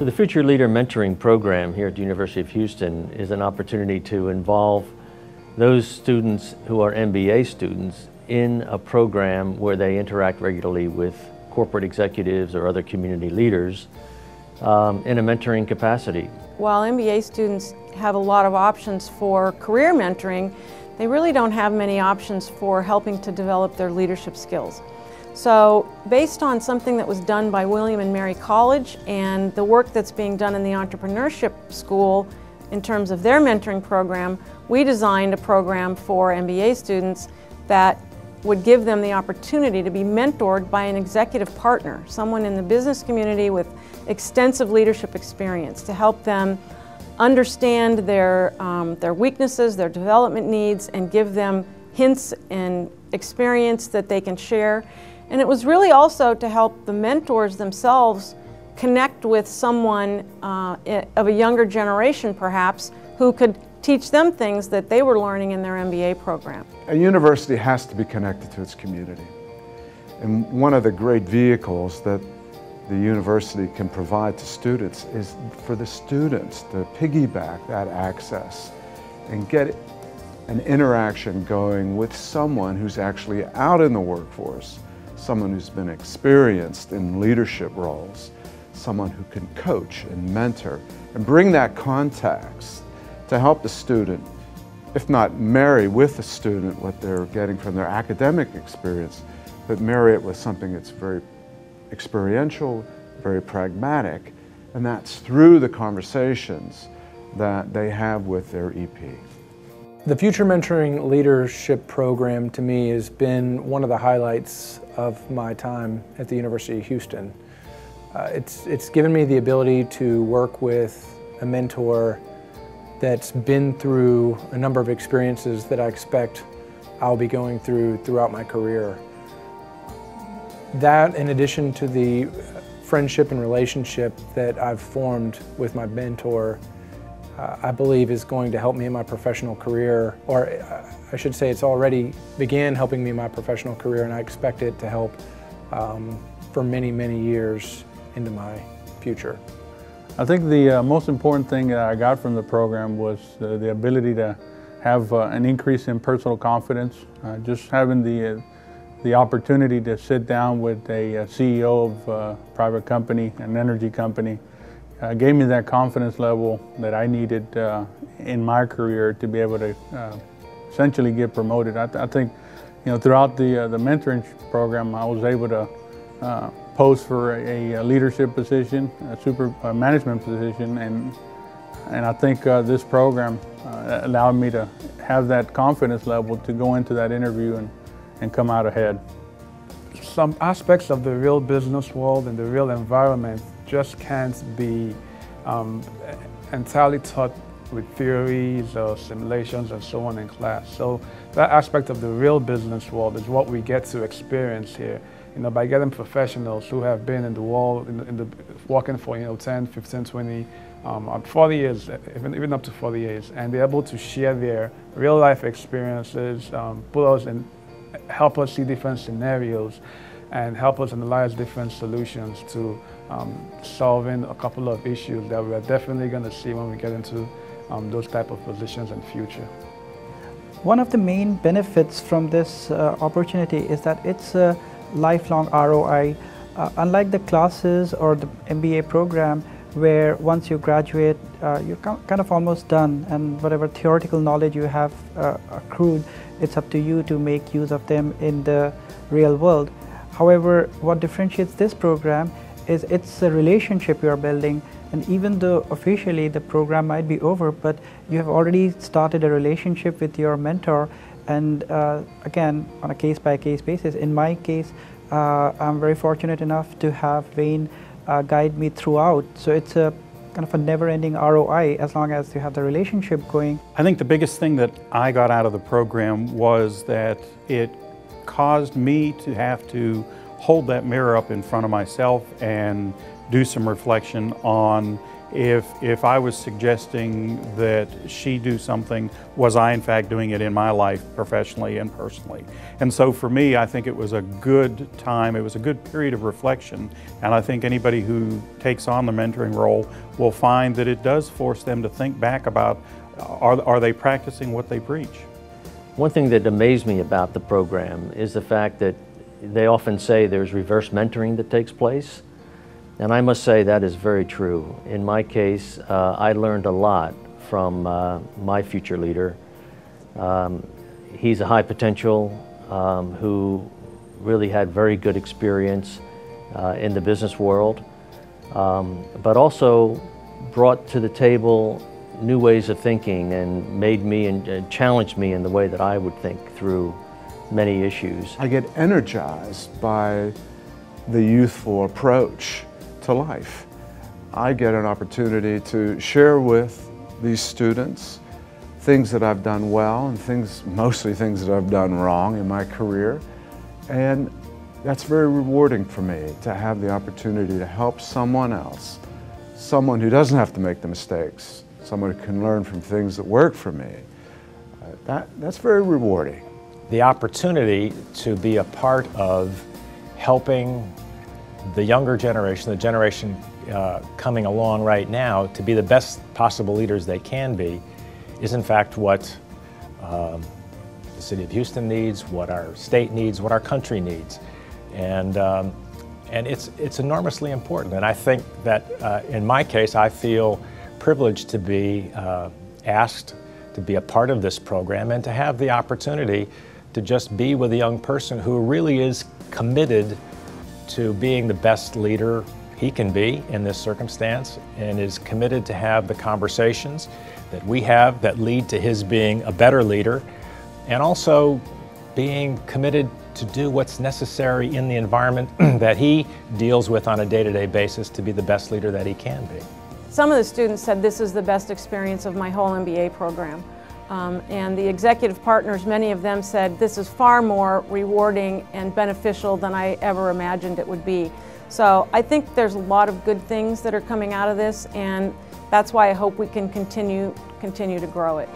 So the Future Leader Mentoring Program here at the University of Houston is an opportunity to involve those students who are MBA students in a program where they interact regularly with corporate executives or other community leaders in a mentoring capacity. While MBA students have a lot of options for career mentoring, they really don't have many options for helping to develop their leadership skills. So based on something that was done by William and Mary College and the work that's being done in the Entrepreneurship School in terms of their mentoring program, we designed a program for MBA students that would give them the opportunity to be mentored by an executive partner, someone in the business community with extensive leadership experience to help them understand their weaknesses, their development needs, and give them hints and experience that they can share. And it was really also to help the mentors themselves connect with someone of a younger generation perhaps who could teach them things that they were learning in their MBA program. A university has to be connected to its community. And one of the great vehicles that the university can provide to students is for the students to piggyback that access and get an interaction going with someone who's actually out in the workforce, someone who's been experienced in leadership roles, someone who can coach and mentor and bring that context to help the student, if not marry with the student what they're getting from their academic experience, but marry it with something that's very experiential, very pragmatic, and that's through the conversations that they have with their EP. The Future Mentoring Leadership Program to me has been one of the highlights of my time at the University of Houston. It's given me the ability to work with a mentor that's been through a number of experiences that I expect I'll be going through throughout my career. That, in addition to the friendship and relationship that I've formed with my mentor, I believe is going to help me in my professional career, or I should say it's already began helping me in my professional career, and I expect it to help for many, many years into my future. I think the most important thing that I got from the program was the ability to have an increase in personal confidence. Just having the opportunity to sit down with a CEO of a private company, an energy company, gave me that confidence level that I needed in my career to be able to essentially get promoted. I think, throughout the mentoring program, I was able to post for a leadership position, a management position, and I think this program allowed me to have that confidence level to go into that interview and come out ahead. Some aspects of the real business world and the real environment just can't be entirely taught with theories or simulations and so on in class. So that aspect of the real business world is what we get to experience here. By getting professionals who have been in the world, working for 10, 15, 20, 40 years, even up to 40 years, and they're able to share their real life experiences, help us see different scenarios, and help us analyze different solutions to solving a couple of issues that we're definitely going to see when we get into those type of positions in the future. One of the main benefits from this opportunity is that it's a lifelong ROI. Unlike the classes or the MBA program, where once you graduate, you're kind of almost done, and whatever theoretical knowledge you have accrued, it's up to you to make use of them in the real world. However, what differentiates this program is it's a relationship you're building, and even though officially the program might be over, but you have already started a relationship with your mentor. And again, on a case-by-case basis. In my case, I'm very fortunate enough to have Wayne guide me throughout. So it's a kind of a never-ending ROI as long as you have the relationship going. I think the biggest thing that I got out of the program was that it caused me to have to hold that mirror up in front of myself and do some reflection on if I was suggesting that she do something, was I in fact doing it in my life professionally and personally? And so for me, I think it was a good time, it was a good period of reflection, and I think anybody who takes on the mentoring role will find that it does force them to think back about, are they practicing what they preach? One thing that amazed me about the program is the fact that they often say there's reverse mentoring that takes place. And I must say that is very true. In my case, I learned a lot from my future leader. He's a high potential who really had very good experience in the business world, but also brought to the table new ways of thinking and made me and challenged me in the way that I would think through many issues. I get energized by the youthful approach to life. I get an opportunity to share with these students things that I've done well and mostly things that I've done wrong in my career. And that's very rewarding for me to have the opportunity to help someone else, someone who doesn't have to make the mistakes, someone who can learn from things that work for me. That's very rewarding. The opportunity to be a part of helping the younger generation, the generation coming along right now, to be the best possible leaders they can be, is in fact what the City of Houston needs, what our state needs, what our country needs. And it's enormously important. And I think that in my case, I feel privileged to be asked to be a part of this program and to have the opportunity to just be with a young person who really is committed to being the best leader he can be in this circumstance, and is committed to have the conversations that we have that lead to his being a better leader, and also being committed to do what's necessary in the environment that he deals with on a day-to-day basis to be the best leader that he can be. Some of the students said this is the best experience of my whole MBA program. And the executive partners, many of them said this is far more rewarding and beneficial than I ever imagined it would be. So I think there's a lot of good things that are coming out of this, and that's why I hope we can continue to grow it.